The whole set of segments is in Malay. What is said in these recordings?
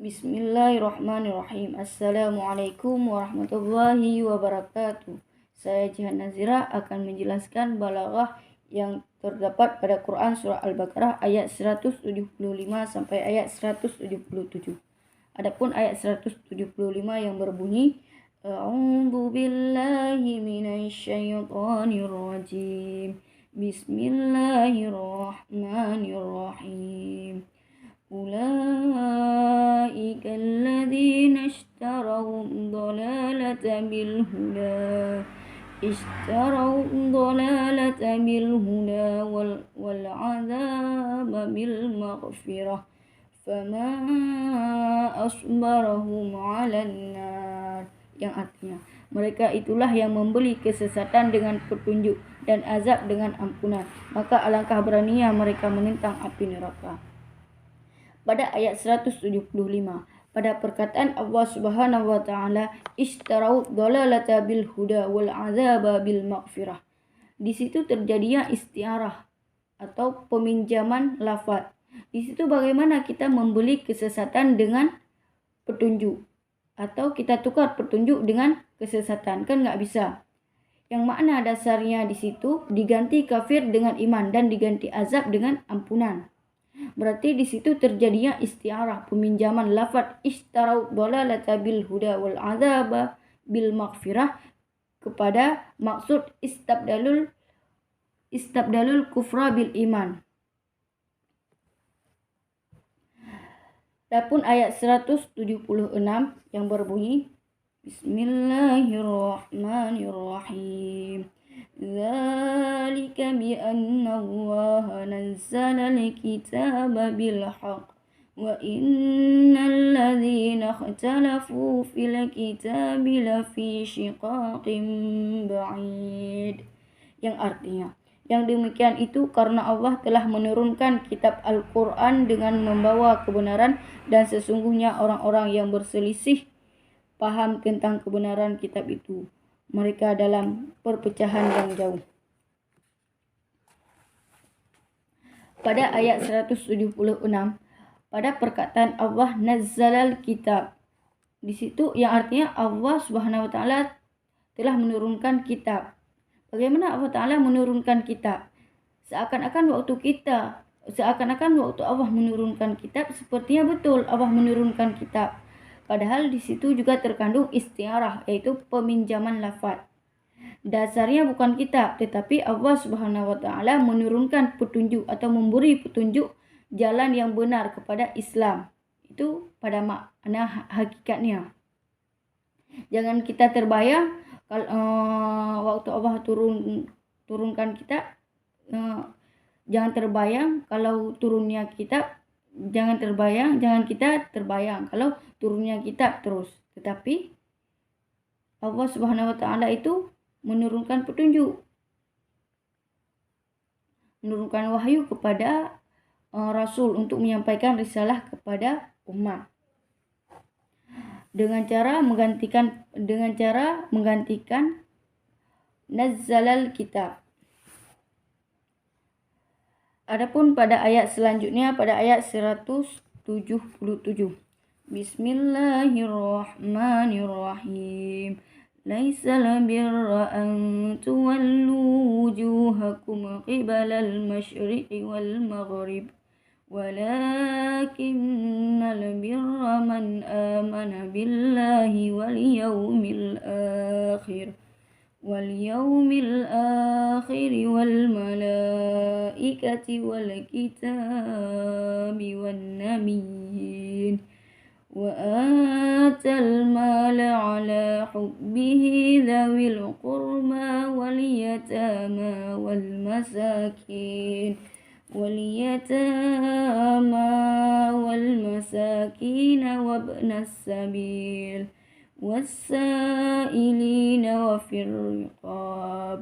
Bismillahirrahmanirrahim. Assalamualaikum warahmatullahi wabarakatuh. Saya Jihan Nazira akan menjelaskan balaghah yang terdapat pada Quran surah Al-Baqarah ayat 175 sampai ayat 177. Adapun ayat 175 yang berbunyi A'udzu billahi minasyaitonir rajim. Bismillahirrahmanirrahim. أولئك الذين اشتروا الضلالة بالهدى والعذاب بالمغفرة فما أصبرهم على النار, yang artinya mereka itulah yang membeli kesesatan dengan petunjuk dan azab dengan ampunan, maka alangkah beraninya mereka menentang api neraka. Pada ayat 175, pada perkataan Allah Subhanahu wa taala, ishtarau dhalalata bil huda wal azaba bil maghfirah. Di situ terjadinya istiarah atau peminjaman lafaz. Di situ bagaimana kita membeli kesesatan dengan petunjuk, atau kita tukar petunjuk dengan kesesatan, kan nggak bisa. Yang makna dasarnya di situ diganti kafir dengan iman dan diganti azab dengan ampunan. Berarti di situ terjadinya istiarah, peminjaman lafaz ishtarau dhalalata bil huda wal azaba bil maghfirah kepada maksud istabdalul kufra bil iman. Adapun ayat 176 yang berbunyi Bismillahirrahmanirrahim. ذلك بأن الله نزل الكتاب بالحق وإن الذين اختلفوا في الكتاب لفي شقاق بعيد, yang artinya yang demikian itu karena Allah telah menurunkan kitab Al-Quran dengan membawa kebenaran, dan sesungguhnya orang-orang yang berselisih paham tentang kebenaran kitab itu, mereka dalam perpecahan yang jauh. Pada ayat 176, pada perkataan Allah nazzalal kitab, di situ yang artinya Allah Subhanahu wa taala telah menurunkan kitab. Bagaimana Allah taala menurunkan kitab? Seakan-akan waktu Allah menurunkan kitab, sepertinya betul Allah menurunkan kitab. Padahal di situ juga terkandung istiarah, yaitu peminjaman lafaz. Dasarnya bukan kitab, tetapi Allah Subhanahu wa taala menurunkan petunjuk atau memberi petunjuk jalan yang benar kepada Islam. Itu pada makna hakikatnya. Jangan kita terbayang waktu Allah turunkan kitab, jangan terbayang kalau turunnya kitab, jangan kita terbayang kalau turunnya kitab terus. Tetapi Allah Subhanahu wa taala itu menurunkan petunjuk, menurunkan wahyu kepada Rasul untuk menyampaikan risalah kepada umat dengan cara menggantikan nazzalal kitab. Adapun pada ayat selanjutnya, pada ayat 177, Bismillahirrahmanirrahim. Laisal birra an tuwallu wujuhakum qibalal masyriqi wal maghrib, walakinnal birra man amana billahi wal yawmil akhir والملائكة والكتاب والنبيين وآتى المال على حبه ذوي القربى واليتامى وابن السبيل والسائلين وفي الرقاب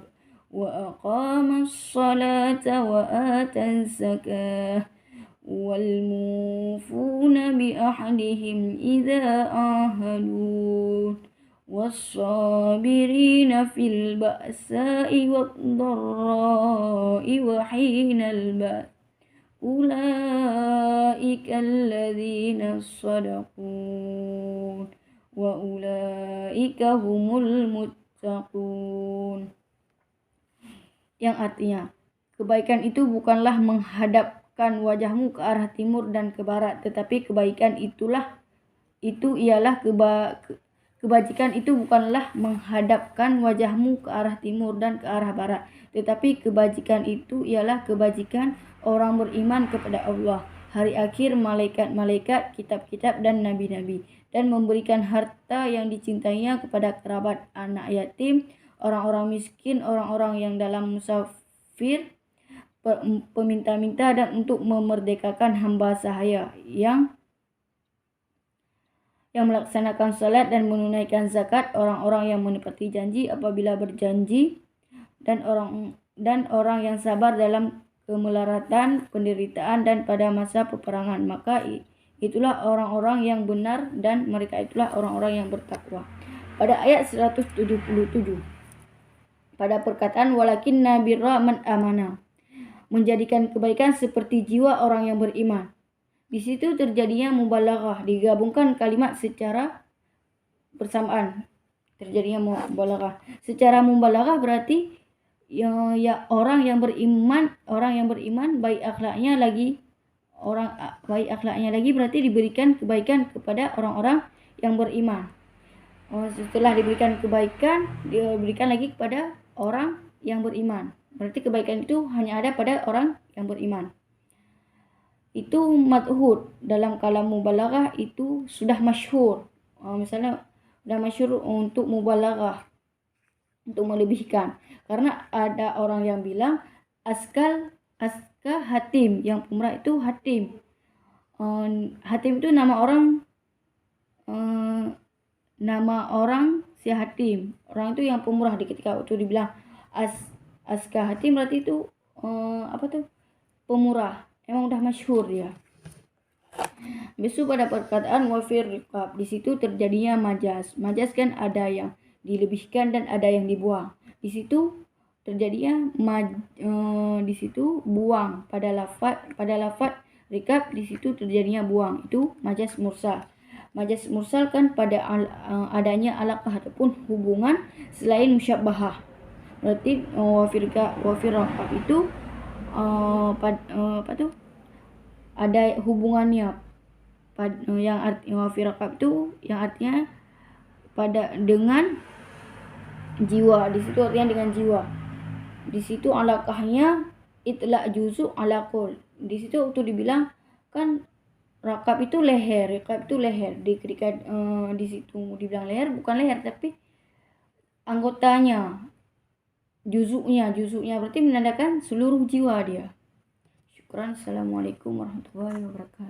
وأقام الصلاة وآتى الزكاة والموفون بأحدهم إذا عاهدوا والصابرين في البأساء والضراء وحين البأس ulaika alladzina shadaqun wa ulaika humul muttaqun. Yang artinya, kebaikan itu bukanlah menghadapkan wajahmu ke arah timur dan ke barat, tetapi kebaikan kebajikan itu bukanlah menghadapkan wajahmu ke arah timur dan ke arah barat, tetapi kebajikan itu ialah kebajikan orang beriman kepada Allah, hari akhir, malaikat-malaikat, kitab-kitab dan nabi-nabi, dan memberikan harta yang dicintainya kepada kerabat, anak yatim, orang-orang miskin, orang-orang yang dalam musafir, peminta-minta, dan untuk memerdekakan hamba sahaya yang melaksanakan salat dan menunaikan zakat, orang-orang yang menepati janji apabila berjanji, dan orang yang sabar dalam kemelaratan, penderitaan, dan pada masa peperangan. Maka itulah orang-orang yang benar dan mereka itulah orang-orang yang bertakwa. Pada ayat 177, pada perkataan walakinna birra man amana, menjadikan kebaikan seperti jiwa orang yang beriman. Di situ terjadinya mubalaghah, digabungkan kalimat secara bersamaan. Terjadinya mubalaghah. Secara mubalaghah berarti ya orang yang beriman baik akhlaknya lagi berarti diberikan kebaikan kepada orang-orang yang beriman. Setelah diberikan kebaikan, diberikan lagi kepada orang yang beriman. Berarti kebaikan itu hanya ada pada orang yang beriman. Itu madhud, dalam kalam mubalaghah itu sudah masyhur. Misalnya sudah masyhur untuk mubalaghah, untuk melebihkan. Karena ada orang yang bilang aska hatim, yang pemurah itu hatim. Hatim itu nama orang si Hatim. Orang itu yang pemurah. Di ketika itu dibilang aska hatim berarti itu pemurah. Emang udah masyhur dia. Besok pada perkataan wafir riqab, di situ terjadinya majas. Majas kan ada yang dilebihkan dan ada yang dibuang. Di situ terjadinya di situ buang pada lafaz riqab, di situ terjadinya buang. Itu majas mursal. Majas mursal kan pada adanya alaqah ataupun hubungan selain musyabbahah. Berarti wafir riqab itu ada hubungannya yang artinya wafir riqab itu yang artinya dengan jiwa. Di situ artinya dengan jiwa. Di situ alaqahnya itlaq juzuk ala qul. Di situ waktu dibilang kan raqab itu leher, riqab itu leher. Di situ dibilang leher, bukan leher tapi anggotanya, juzuknya berarti menandakan seluruh jiwa dia. Syukran. Assalamualaikum warahmatullahi wabarakatuh.